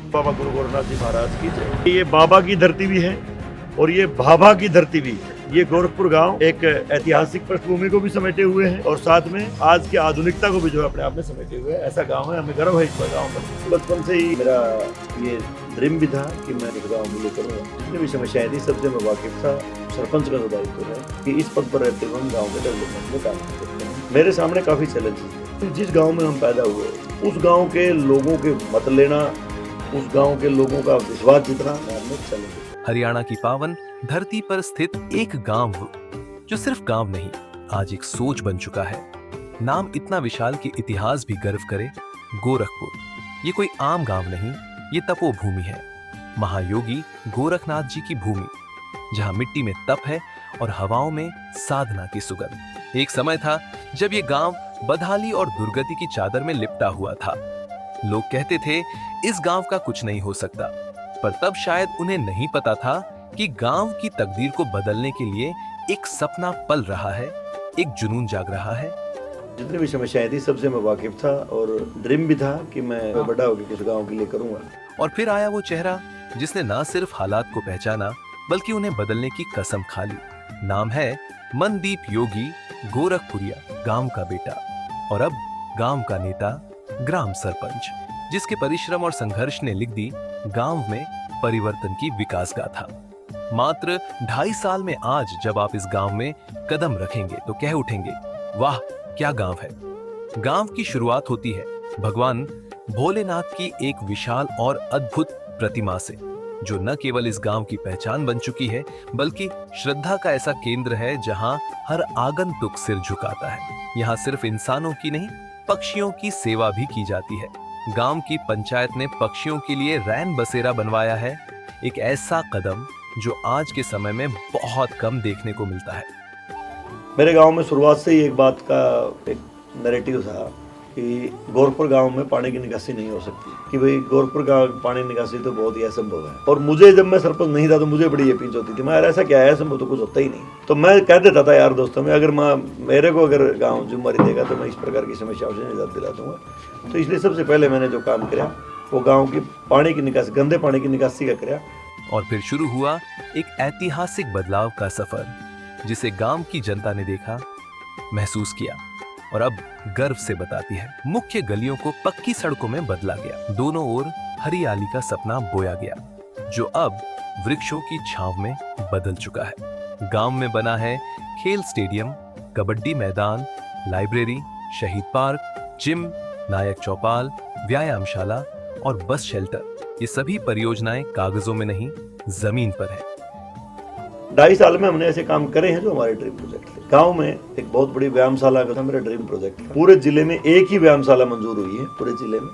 बाबा गुरु गोरखनाथ जी महाराज की जय। ये बाबा की धरती भी है और ये भाभा की धरती भी है। ये गोरखपुर गांव एक ऐतिहासिक पृष्ठभूमि को भी समेटे हुए है और साथ में आज की आधुनिकता को भी जो है अपने आप में समेटे हुए है। ऐसा गांव है, हमें गर्व है इस गांव पर। बचपन से ही मेरा ये ड्रीम भी था कि मैं इस गाँव में करूँगा। जितने भी समस्याएं थी सबसे मैं वाकिफ था। सरपंच का दायित्व है कि इस पद पर रहते हुए हम गाँव के डेवलपमेंट में काम कर सकते हैं। मेरे सामने काफी चैलेंजेस थे। जिस गाँव में हम पैदा हुए उस गाँव के लोगों के मत लेना, उस गांव के लोगों का विश्वास जितना चलेंगे। हरियाणा की पावन धरती पर स्थित एक गांव जो सिर्फ गांव नहीं, आज एक सोच बन चुका है। नाम इतना विशाल कि इतिहास भी गर्व करे, गोरखपुर। ये कोई आम गांव नहीं, ये तपोभूमि है, महायोगी गोरखनाथ जी की भूमि, जहां मिट्टी में तप है और हवाओं में साधना की सुगंध। एक समय था जब ये गांव बदहाली और दुर्गति की चादर में लिपटा हुआ था। लोग कहते थे इस गांव का कुछ नहीं हो सकता, पर तब शायद उन्हें नहीं पता था कि गांव की तकदीर को बदलने के लिए एक सपना पल रहा है, एक जुनून जाग रहा है। जितनी भी समस्याएं थी सबसे मैं वाकिफ था और ड्रीम भी था कि मैं बड़ा होकर कुछ गांव के लिए करूंगा। और फिर आया वो चेहरा जिसने ना सिर्फ हालात को पहचाना बल्कि उन्हें बदलने की कसम खा ली। नाम है मनदीप योगी गोरखपुरिया, गांव का बेटा और अब गांव का नेता, ग्राम सरपंच, जिसके परिश्रम और संघर्ष ने लिख दी गांव में परिवर्तन की विकास गाथा। मात्र 2.5 साल में आज जब आप इस गांव में कदम रखेंगे तो कह उठेंगे, वाह क्या गांव है। गांव की शुरुआत होती है भगवान भोलेनाथ की एक विशाल और अद्भुत प्रतिमा से, जो न केवल इस गांव की पहचान बन चुकी है बल्कि श्रद्धा का ऐसा केंद्र है जहां हर आगंतुक सिर झुकाता है। यहाँ सिर्फ इंसानों की नहीं, पक्षियों की सेवा भी की जाती है। गांव की पंचायत ने पक्षियों के लिए रैन बसेरा बनवाया है, एक ऐसा कदम जो आज के समय में बहुत कम देखने को मिलता है। मेरे गांव में शुरुआत से ही एक बात का एक नैरेटिव था कि गोरखपुर गांव में पानी की निकासी नहीं हो सकती, कि भाई गोरखपुर का पानी निकासी तो बहुत ही असंभव है। और मुझे जब मैं सरपंच नहीं था तो मुझे बड़ी यकीन होती थी, मैं यार ऐसा क्या है, असंभव तो कुछ होता ही नहीं। तो मैं कह देता था यार दोस्तों में, अगर मेरे को अगर गाँव जिम्मेदारी देगा तो मैं इस प्रकार की समस्याओं से निजात दिला दूंगा। तो इसलिए सबसे पहले मैंने जो काम किया वो गाँव की पानी की निकासी, गंदे पानी की निकासी का किया। और फिर शुरू हुआ एक ऐतिहासिक बदलाव का सफर, जिसे गांव की जनता ने देखा, महसूस किया और अब गर्व से बताती है। मुख्य गलियों को पक्की सड़कों में बदला गया, दोनों ओर हरियाली का सपना बोया गया, जो अब वृक्षों की छांव में बदल चुका है। गांव में बना है खेल स्टेडियम, कबड्डी मैदान, लाइब्रेरी, शहीद पार्क, जिम, नायक चौपाल, व्यायामशाला और बस शेल्टर। ये सभी परियोजनाएं कागजों में नहीं, जमीन पर है। 2.5 साल में हमने ऐसे काम करे हैं जो हमारे ड्रीम प्रोजेक्ट थे। गांव में एक बहुत बड़ी व्यायामशाला का था मेरा ड्रीम प्रोजेक्ट था। पूरे जिले में एक ही व्यायामशाला मंजूर हुई है पूरे जिले में,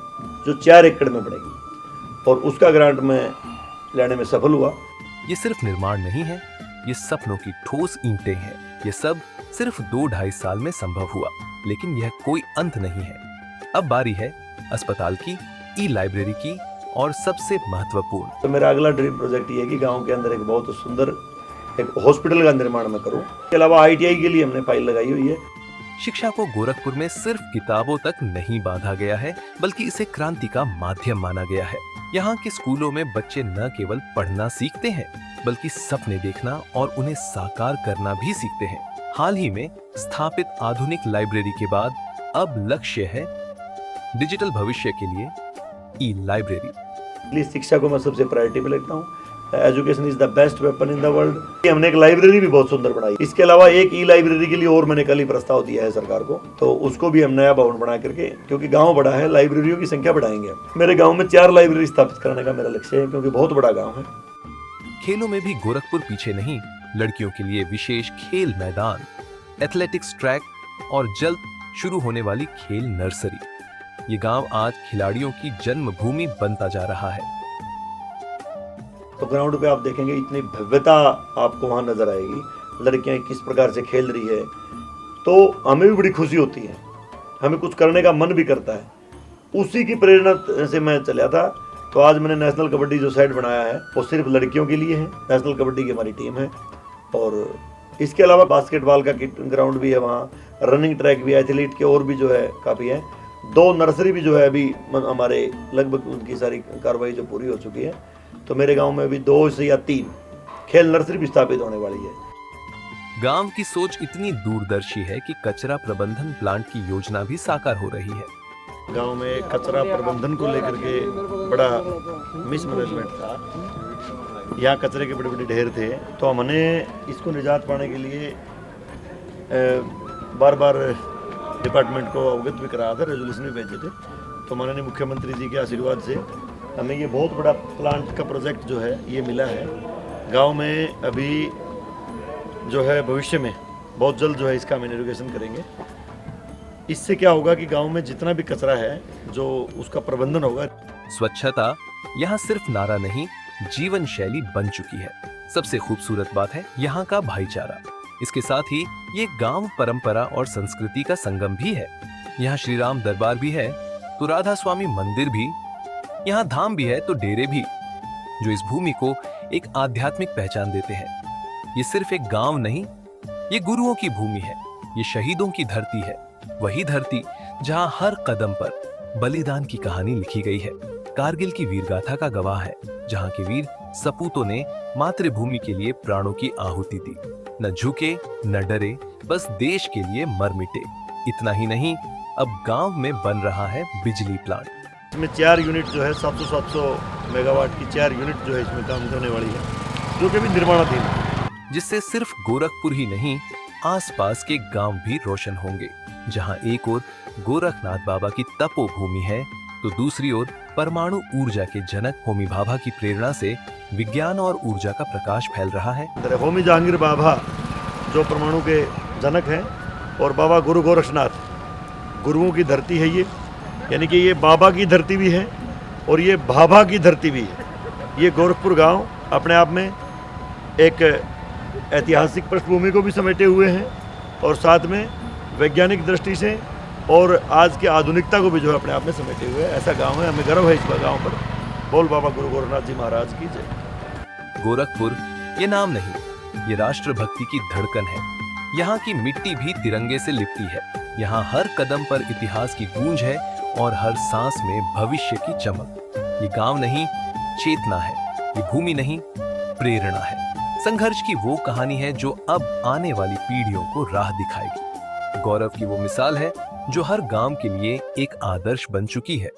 जो 4 एकड़ में बनेगी और उसका ग्रांट में लेने में सफल हुआ। ये सिर्फ निर्माण नहीं है, ये सपनों की ठोस ईंटें हैं। ये सब सिर्फ 2-2.5 साल में संभव हुआ, लेकिन यह कोई अंत नहीं है। अब बारी है अस्पताल की, ई लाइब्रेरी की और सबसे महत्वपूर्ण, तो मेरा अगला ड्रीम प्रोजेक्ट ये है कि गाँव के अंदर एक बहुत सुंदर एक हॉस्पिटल का निर्माण मैं करूं। इसके अलावा ITI के लिए हमने फाइल लगाई हुई है। शिक्षा को गोरखपुर में सिर्फ किताबों तक नहीं बांधा गया है, बल्कि इसे क्रांति का माध्यम माना गया है। यहाँ के स्कूलों में बच्चे न केवल पढ़ना सीखते हैं, बल्कि सपने देखना और उन्हें साकार करना भी सीखते हैं। हाल ही में स्थापित आधुनिक लाइब्रेरी के बाद अब लक्ष्य है डिजिटल भविष्य के लिए ई लाइब्रेरी। इसलिए शिक्षा को मैं सबसे प्रायोरिटी पे लेता हूँ। Education is the best weapon in the world. हमने एक लाइब्रेरी भी बहुत सुंदर बनाई। इसके अलावा एक ई लाइब्रेरी के लिए और मैंने कल ही प्रस्ताव दिया है सरकार को, तो उसको भी हम नया भवन बना करके, क्योंकि गांव बड़ा है, लाइब्रेरियों की संख्या बढ़ाएंगे। मेरे गांव में 4 लाइब्रेरी स्थापित करने का मेरा लक्ष्य है, क्योंकि बहुत बड़ा गांव है। खेलों में भी गोरखपुर पीछे नहीं। लड़कियों के लिए विशेष खेल मैदान, एथलेटिक्स ट्रैक और जल्द शुरू होने वाली खेल नर्सरी। ये गांव आज खिलाड़ियों की जन्मभूमि बनता जा रहा है। तो ग्राउंड पे आप देखेंगे इतनी भव्यता आपको वहाँ नजर आएगी, लड़कियां किस प्रकार से खेल रही है, तो हमें भी बड़ी खुशी होती है, हमें कुछ करने का मन भी करता है। उसी की प्रेरणा से मैं चला था। तो आज मैंने नेशनल कबड्डी जो साइड बनाया है वो सिर्फ लड़कियों के लिए है। नेशनल कबड्डी की हमारी टीम है और इसके अलावा बास्केटबॉल का ग्राउंड भी है, वहाँ रनिंग ट्रैक भी है, एथलीट के और भी जो है काफ़ी है। 2 नर्सरी भी जो है अभी हमारे लगभग उनकी सारी कार्रवाई जो पूरी हो चुकी है, तो मेरे गांव में अभी 2 से या 3 खेल नर्सरी भी स्थापित होने वाली है। गांव की सोच इतनी दूरदर्शी है कि कचरा प्रबंधन प्लांट की योजना भी साकार हो रही है। गांव में कचरा प्रबंधन को लेकर के बड़ा मिसमैनेजमेंट था। यहाँ कचरे के बड़े बड़े ढेर थे, तो हमने इसको निजात पाने के लिए बार बार डिपार्टमेंट को अवगत भी कराया था, रेजोल्यूशन भी भेजे थे। तो माननीय मुख्यमंत्री जी के आशीर्वाद से हमें ये बहुत बड़ा प्लांट का प्रोजेक्ट जो है ये मिला है। गांव में अभी जो है भविष्य में बहुत जल्द जो है इसका हम इनॉग्रेशन करेंगे। इससे क्या होगा कि गांव में जितना भी कचरा है जो उसका प्रबंधन होगा। स्वच्छता यहाँ सिर्फ नारा नहीं, जीवन शैली बन चुकी है। सबसे खूबसूरत बात है यहाँ का भाईचारा। इसके साथ ही ये गांव परंपरा और संस्कृति का संगम भी है। यहाँ श्री राम दरबार भी है तो राधा स्वामी मंदिर भी, यहाँ धाम भी है तो डेरे भी, जो इस भूमि को एक आध्यात्मिक पहचान देते हैं। ये सिर्फ एक गांव नहीं, ये गुरुओं की भूमि है, ये शहीदों की धरती है, वही धरती जहां हर कदम पर बलिदान की कहानी लिखी गई है। कारगिल की वीरगाथा का गवाह है, जहां के वीर सपूतों ने मातृभूमि के लिए प्राणों की आहुति दी। न झुके न डरे, बस देश के लिए मर मिटे। इतना ही नहीं, अब गांव में बन रहा है बिजली प्लांट। इसमें 4 यूनिट जो है 700 मेगावाट की 4 यूनिट जो है इसमें काम करने वाली है, जो कि अभी निर्माणाधीन है। जिससे सिर्फ गोरखपुर ही नहीं, आसपास के गांव भी रोशन होंगे। जहां एक ओर गोरखनाथ बाबा की तपोभूमि है, तो दूसरी ओर परमाणु ऊर्जा के जनक होमी भाभा की प्रेरणा से विज्ञान और ऊर्जा का प्रकाश फैल रहा है। होमी जहांगीर बाबा जो परमाणु के जनक हैं, और बाबा गुरु गोरखनाथ, गुरुओं की धरती है ये, यानी कि ये बाबा की धरती भी है और ये भाभा की धरती भी है। ये गोरखपुर गांव अपने आप में एक ऐतिहासिक पृष्ठभूमि को भी समेटे हुए हैं, और साथ में वैज्ञानिक दृष्टि से और आज की आधुनिकता को भी जो है अपने आप में समेटे हुए हैं। ऐसा गांव है, हमें गर्व है इस गांव पर। बोल बाबा गुरु गोरखनाथ जी महाराज की जय। गोरखपुर ये नाम नहीं, ये राष्ट्रभक्ति की धड़कन है। यहाँ की मिट्टी भी तिरंगे से लिपटी है। यहाँ हर कदम पर इतिहास की गूंज है और हर सांस में भविष्य की चमक। ये गांव नहीं, चेतना है। ये भूमि नहीं, प्रेरणा है। संघर्ष की वो कहानी है जो अब आने वाली पीढ़ियों को राह दिखाएगी। गौरव की वो मिसाल है जो हर गांव के लिए एक आदर्श बन चुकी है।